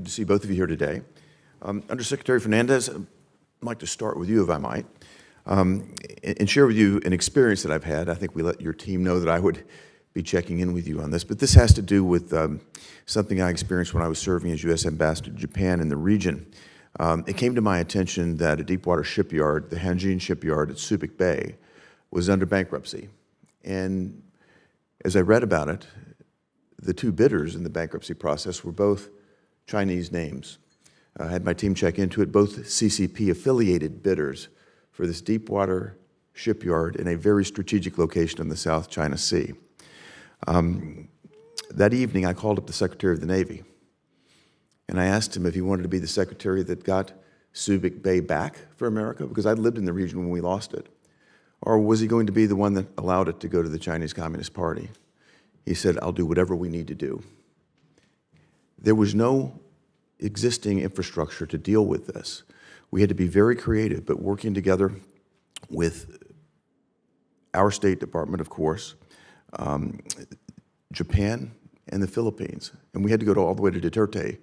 Good to see both of you here today. Undersecretary Fernandez, I'd like to start with you, if I might, and share with you an experience that I've had. I think we let your team know that I would be checking in with you on this, but this has to do with something I experienced when I was serving as U.S. Ambassador to Japan in the region. It came to my attention that a deepwater shipyard, the Hanjin shipyard at Subic Bay, was under bankruptcy. And as I read about it, the two bidders in the bankruptcy process were both Chinese names. I had my team check into it, both CCP-affiliated bidders for this deepwater shipyard in a very strategic location in the South China Sea. That evening, I called up the Secretary of the Navy, and I asked him if he wanted to be the secretary that got Subic Bay back for America, because I'd lived in the region when we lost it, or was he going to be the one that allowed it to go to the Chinese Communist Party? He said, "I'll do whatever we need to do." There was no existing infrastructure to deal with this. We had to be very creative, but working together with our State Department, of course, Japan, and the Philippines. And we had to go all the way to Duterte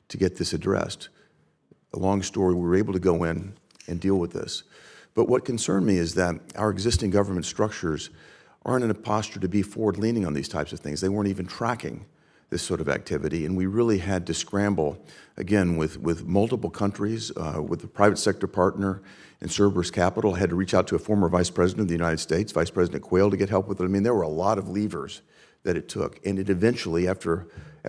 to get this addressed. A long story, we were able to go in and deal with this. But what concerned me is that our existing government structures aren't in a posture to be forward-leaning on these types of things. They weren't even tracking this sort of activity, and we really had to scramble, again, with multiple countries, with a private sector partner in Cerberus Capital. I had to reach out to a former Vice President of the United States, Vice President Quayle, to get help with it. I mean, there were a lot of levers that it took, and it eventually, after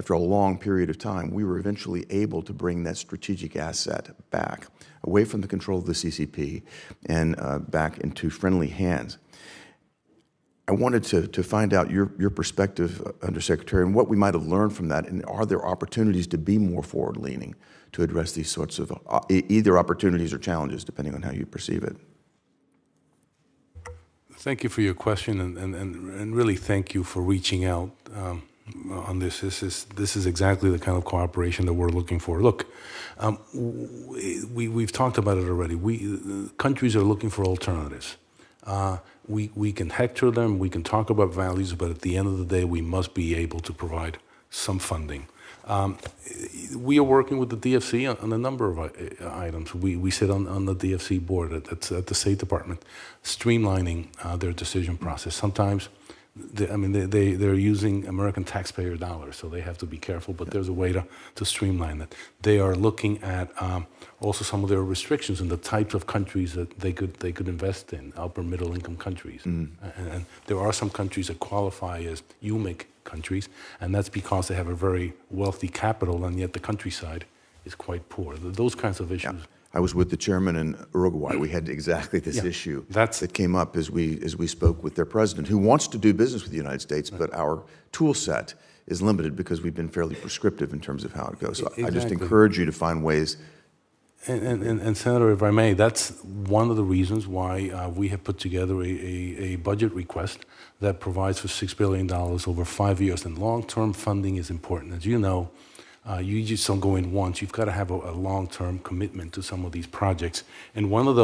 a long period of time, we were eventually able to bring that strategic asset back, away from the control of the CCP and back into friendly hands. I wanted to find out your perspective, Undersecretary, and what we might have learned from that, and are there opportunities to be more forward-leaning to address these sorts of either opportunities or challenges, depending on how you perceive it? Thank you for your question, and really thank you for reaching out on this. This is exactly the kind of cooperation that we're looking for. Look, we've talked about it already. Countries are looking for alternatives. We can hector them, we can talk about values, but at the end of the day, we must be able to provide some funding. We are working with the DFC on a number of items. We sit on the DFC board at the State Department, streamlining their decision process. Sometimes, they're using American taxpayer dollars, so they have to be careful, but there's a way to streamline it. They are looking at also some of their restrictions and the types of countries that they could invest in, upper middle income countries. And there are some countries that qualify as UMIC countries, and that's because they have a very wealthy capital, and yet the countryside is quite poor. Those kinds of issues. Yeah. I was with the chairman in Uruguay. We had exactly this issue that came up as we spoke with their president, who wants to do business with the United States, but our tool set is limited because we've been fairly prescriptive in terms of how it goes. So I just encourage you to find ways. And Senator, if I may, that's one of the reasons why we have put together a budget request that provides for $6 billion over 5 years. And long-term funding is important. As you know, you just don't go in once. You've got to have a long-term commitment to some of these projects. And one of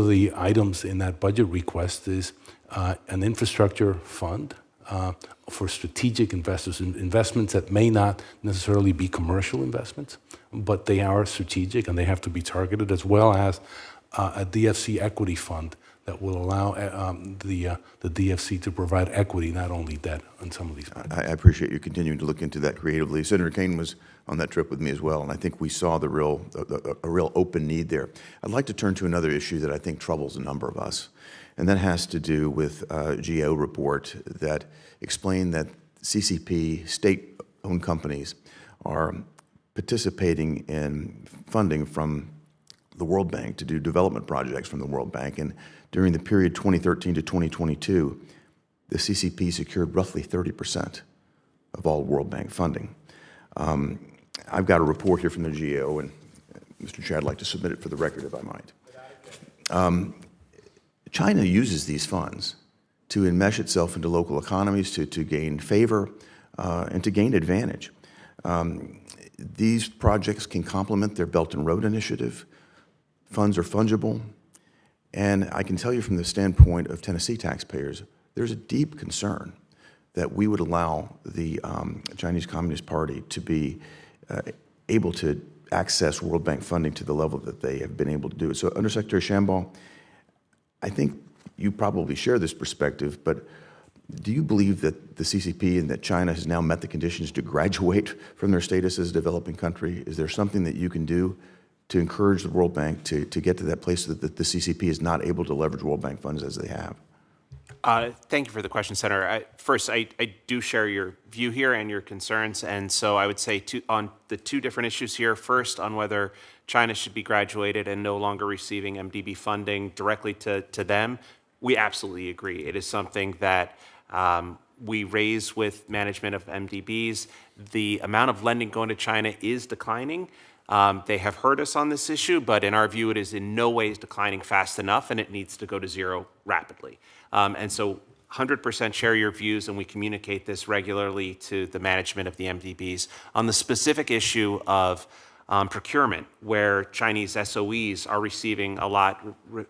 the items in that budget request is an infrastructure fund for strategic investors, investments that may not necessarily be commercial investments, but they are strategic and they have to be targeted, as well as a DFC equity fund that will allow the DFC to provide equity, not only debt, on some of these projects. I appreciate you continuing to look into that creatively. Senator Kaine was on that trip with me as well, and I think we saw a real open need there. I'd like to turn to another issue that I think troubles a number of us, and that has to do with a GAO report that explained that CCP, state-owned companies, are participating in funding from the World Bank to do development projects from the World Bank. And during the period 2013 to 2022, the CCP secured roughly 30% of all World Bank funding. I've got a report here from the GAO, and Mr. Chair, I'd like to submit it for the record, if I might. China uses these funds to enmesh itself into local economies, to gain favor, and to gain advantage. These projects can complement their Belt and Road Initiative. Funds are fungible, and I can tell you from the standpoint of Tennessee taxpayers, there's a deep concern that we would allow the Chinese Communist Party to be able to access World Bank funding to the level that they have been able to do it. So, Undersecretary Shambaugh, I think you probably share this perspective, but do you believe that the CCP and that China has now met the conditions to graduate from their status as a developing country? Is there something that you can do to encourage the World Bank to get to that place that the CCP is not able to leverage World Bank funds as they have? Thank you for the question, Senator. First, I do share your view here and your concerns, and so I would say on the two different issues here. First, on whether China should be graduated and no longer receiving MDB funding directly to them, we absolutely agree. It is something that we raise with management of MDBs. The amount of lending going to China is declining. They have heard us on this issue, but in our view, it is in no ways declining fast enough, and it needs to go to zero rapidly. And so 100% share your views, and we communicate this regularly to the management of the MDBs. On the specific issue of procurement, where Chinese SOEs are receiving a lot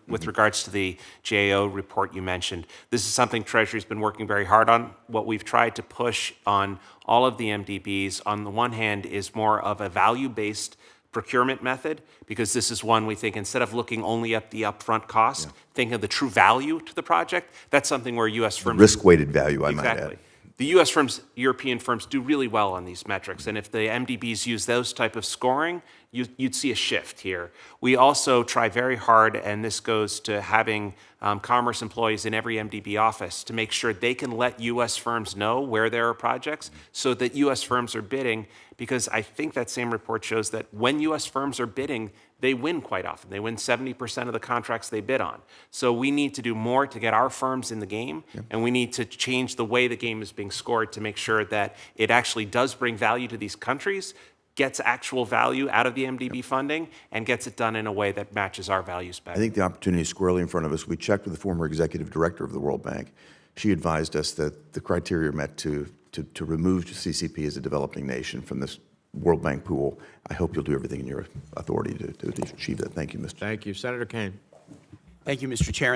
with regards to the GAO report you mentioned. This is something Treasury's been working very hard on. What we've tried to push on all of the MDBs, on the one hand, is more of a value-based procurement method, because this is one we think, instead of looking only at the upfront cost, think of the true value to the project. That's something where U.S. firms... Risk-weighted value, I might add. Exactly. The U.S. firms, European firms do really well on these metrics, and if the MDBs use those type of scoring, you'd see a shift here. We also try very hard, and this goes to having commerce employees in every MDB office, to make sure they can let U.S. firms know where there are projects so that U.S. firms are bidding, because I think that same report shows that when U.S. firms are bidding, they win quite often. They win 70% of the contracts they bid on. So we need to do more to get our firms in the game, and we need to change the way the game is being scored to make sure that it actually does bring value to these countries, gets actual value out of the MDB funding, and gets it done in a way that matches our values better. I think the opportunity is squarely in front of us. We checked with the former executive director of the World Bank. She advised us that the criteria are met to remove CCP as a developing nation from this World Bank pool. I hope you'll do everything in your authority to achieve that. Thank you, Mr. Thank you. Senator Kaine. Thank you, Mr. Chair.